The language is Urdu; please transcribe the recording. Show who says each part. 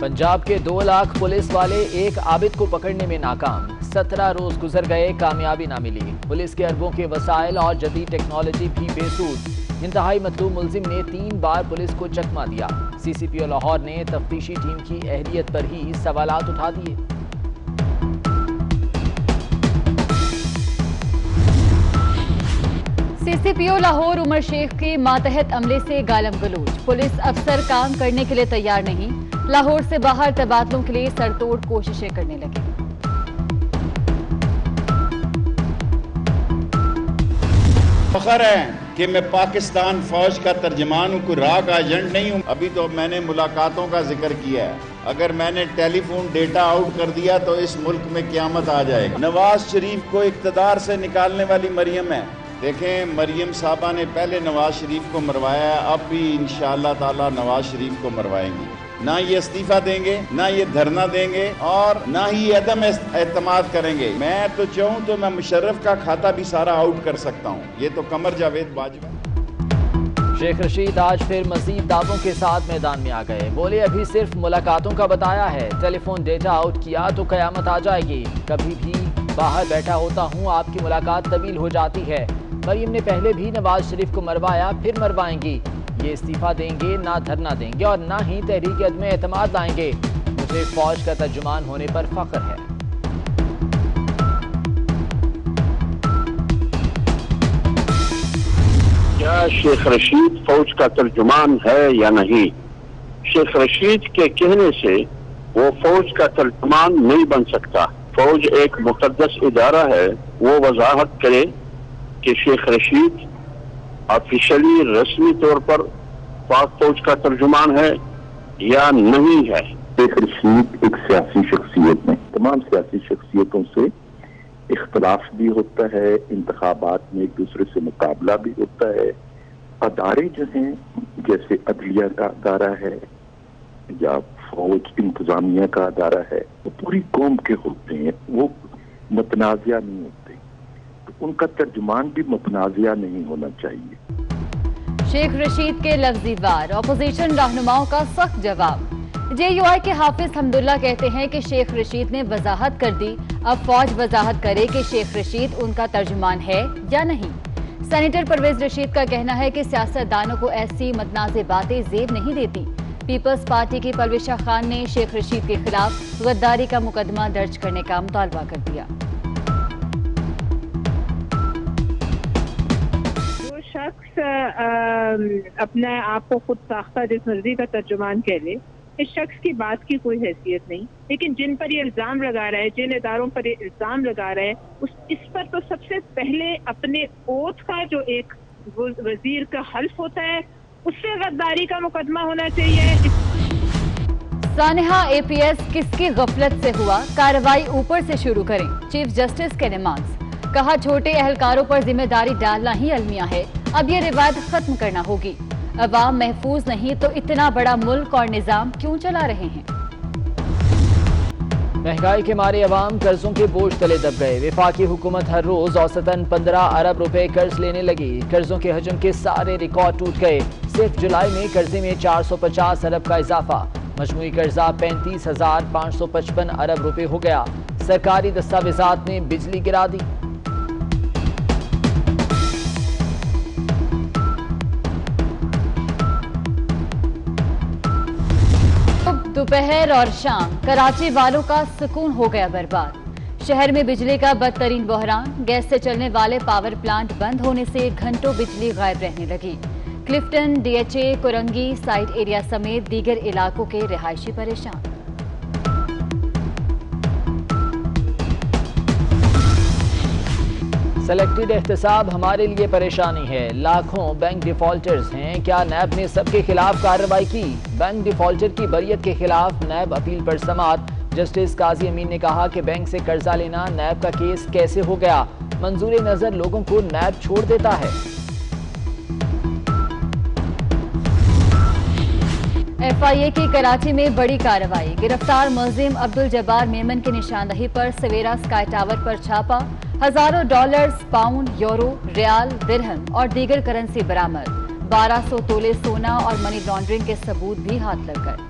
Speaker 1: پنجاب کے 2 لاکھ پولیس والے ایک عابد کو پکڑنے میں ناکام، 17 روز گزر گئے، کامیابی نہ ملی۔ پولیس کے اربوں کے وسائل اور جدید ٹیکنالوجی بھی بے سود۔ انتہائی مطلوب ملزم نے 3 بار پولیس کو چکمہ دیا۔ سی سی پی او لاہور نے تفتیشی ٹیم کی اہلیت پر ہی سوالات اٹھا دیے۔
Speaker 2: سی سی پی او لاہور عمر شیخ کے ماتحت عملے سے گالم گلوچ، پولیس افسر کام کرنے کے لیے تیار نہیں، لاہور سے باہر تبادلوں کے لیے سر توڑ کوششیں کرنے لگے۔
Speaker 3: فخر ہے کہ میں پاکستان فوج کا ترجمان ہوں، کوئی راک ایجنٹ نہیں ہوں۔ ابھی تو میں نے ملاقاتوں کا ذکر کیا ہے، اگر میں نے ٹیلی فون ڈیٹا آؤٹ کر دیا تو اس ملک میں قیامت آ جائے گا۔ نواز شریف کو اقتدار سے نکالنے والی مریم ہے۔ دیکھیں، مریم صاحبہ نے پہلے نواز شریف کو مروایا ہے، اب بھی انشاءاللہ تعالی نواز شریف کو مروائیں گے۔ نہ یہ استعفیٰ دیں گے، نہ یہ دھرنا دیں گے، اور نہ ہی عدم اعتماد کریں گے۔ میں تو چاہوں تو میں مشرف کا کھاتا بھی سارا آؤٹ کر سکتا ہوں، یہ تو قمر جاوید باجوہ۔
Speaker 1: شیخ رشید آج پھر مزید دعووں کے ساتھ میدان میں آ گئے، بولے ابھی صرف ملاقاتوں کا بتایا ہے، ٹیلی فون ڈیٹا آؤٹ کیا تو قیامت آ جائے گی، کبھی بھی باہر بیٹھا ہوتا ہوں آپ کی ملاقات طویل ہو جاتی ہے۔ مریم نے پہلے بھی نواز شریف کو مروایا، پھر مروائیں گی، یہ استعفیٰ دیں گے، نہ دھرنا دیں گے اور نہ ہی تحریک عدم اعتماد لائیں گے۔ مجھے فوج کا ترجمان ہونے پر فخر ہے۔
Speaker 4: کیا شیخ رشید فوج کا ترجمان ہے یا نہیں؟ شیخ رشید کے کہنے سے وہ فوج کا ترجمان نہیں بن سکتا۔ فوج ایک مقدس ادارہ ہے، وہ وضاحت کرے کہ شیخ رشید آفیشلی رسمی طور پر پاک فوج کا ترجمان ہے یا نہیں ہے۔
Speaker 5: شیخ رشید ایک سیاسی شخصیت میں، تمام سیاسی شخصیتوں سے اختلاف بھی ہوتا ہے، انتخابات میں ایک دوسرے سے مقابلہ بھی ہوتا ہے۔ ادارے جو ہیں جیسے عدلیہ کا ادارہ ہے یا فوج انتظامیہ کا ادارہ ہے، وہ پوری قوم کے ہوتے ہیں، وہ متنازع نہیں ہوتے، تو ان کا ترجمان بھی متنازع نہیں ہونا چاہیے۔
Speaker 2: شیخ رشید کے لفظی وار، اپوزیشن رہنماؤں کا سخت جواب۔ جے یو آئی کے حافظ حمداللہ کہتے ہیں کہ شیخ رشید نے وضاحت کر دی، اب فوج وضاحت کرے کہ شیخ رشید ان کا ترجمان ہے یا نہیں۔ سینیٹر پرویز رشید کا کہنا ہے کہ سیاستدانوں کو ایسی متنازع باتیں زیب نہیں دیتی۔ پیپلز پارٹی کی پرویشہ خان نے شیخ رشید کے خلاف غداری کا مقدمہ درج کرنے کا مطالبہ کر دیا۔
Speaker 6: جو شخص اپنے آپ کو خود ساختہ جس مرضی کا ترجمان کہہ لے، اس شخص کی بات کی کوئی حیثیت نہیں، لیکن جن پر یہ الزام لگا رہا ہے، جن اداروں پر یہ الزام لگا رہا ہے، اس پر تو سب سے پہلے اپنے اوتھ کا جو ایک وزیر کا حلف ہوتا ہے، اس سے غداری کا مقدمہ ہونا چاہیے۔
Speaker 2: سانحہ اے پی ایس کس کی غفلت سے ہوا، کارروائی اوپر سے شروع کریں، چیف جسٹس کے نماز۔ کہا چھوٹے اہلکاروں پر ذمہ داری ڈالنا ہی المیہ ہے، اب یہ روایت ختم کرنا ہوگی۔ عوام محفوظ نہیں تو اتنا بڑا ملک اور نظام کیوں چلا رہے ہیں؟
Speaker 1: مہنگائی کے مارے عوام قرضوں کے بوجھ تلے دب گئے، وفاقی حکومت ہر روز اوسطاً 15 ارب روپے قرض لینے لگی، قرضوں کے حجم کے سارے ریکارڈ ٹوٹ گئے، صرف جولائی میں قرضے میں 450 ارب کا اضافہ، مجموعی قرضہ 35,555 ارب روپے ہو گیا، سرکاری دستاویزات نے بجلی گرا دی۔
Speaker 2: دوپہر اور شام کراچی والوں کا سکون ہو گیا برباد، شہر میں بجلی کا بدترین بحران، گیس سے چلنے والے پاور پلانٹ بند ہونے سے گھنٹوں بجلی غائب رہنے لگی، Clifton, D H A, Korangi site area سمیت دیگر علاقوں کے رہائشی پریشان۔
Speaker 1: سلیکٹڈ احتساب ہمارے لیے پریشانی ہے، لاکھوں بینک ڈیفالٹرز ہیں، کیا نیب نے سب کے خلاف کارروائی کی؟ بینک ڈیفالٹر کی بریت کے خلاف نیب اپیل پر سماعت، جسٹس قاضی امین نے کہا کہ بینک سے قرضہ لینا نیب کا کیس کیسے ہو گیا، منظور نظر لوگوں کو نیب چھوڑ دیتا ہے۔
Speaker 2: ایف آئی اے کی کراچی میں بڑی کارروائی، گرفتار ملزم عبدالجبار میمن کی نشاندہی پر سویرا سکائی ٹاور پر چھاپا، ہزاروں ڈالرز، پاؤنڈ، یورو، ریال، درہم اور دیگر کرنسی برآمد، 1200 تولے سونا اور منی لانڈرنگ کے ثبوت بھی ہاتھ لگ گئے۔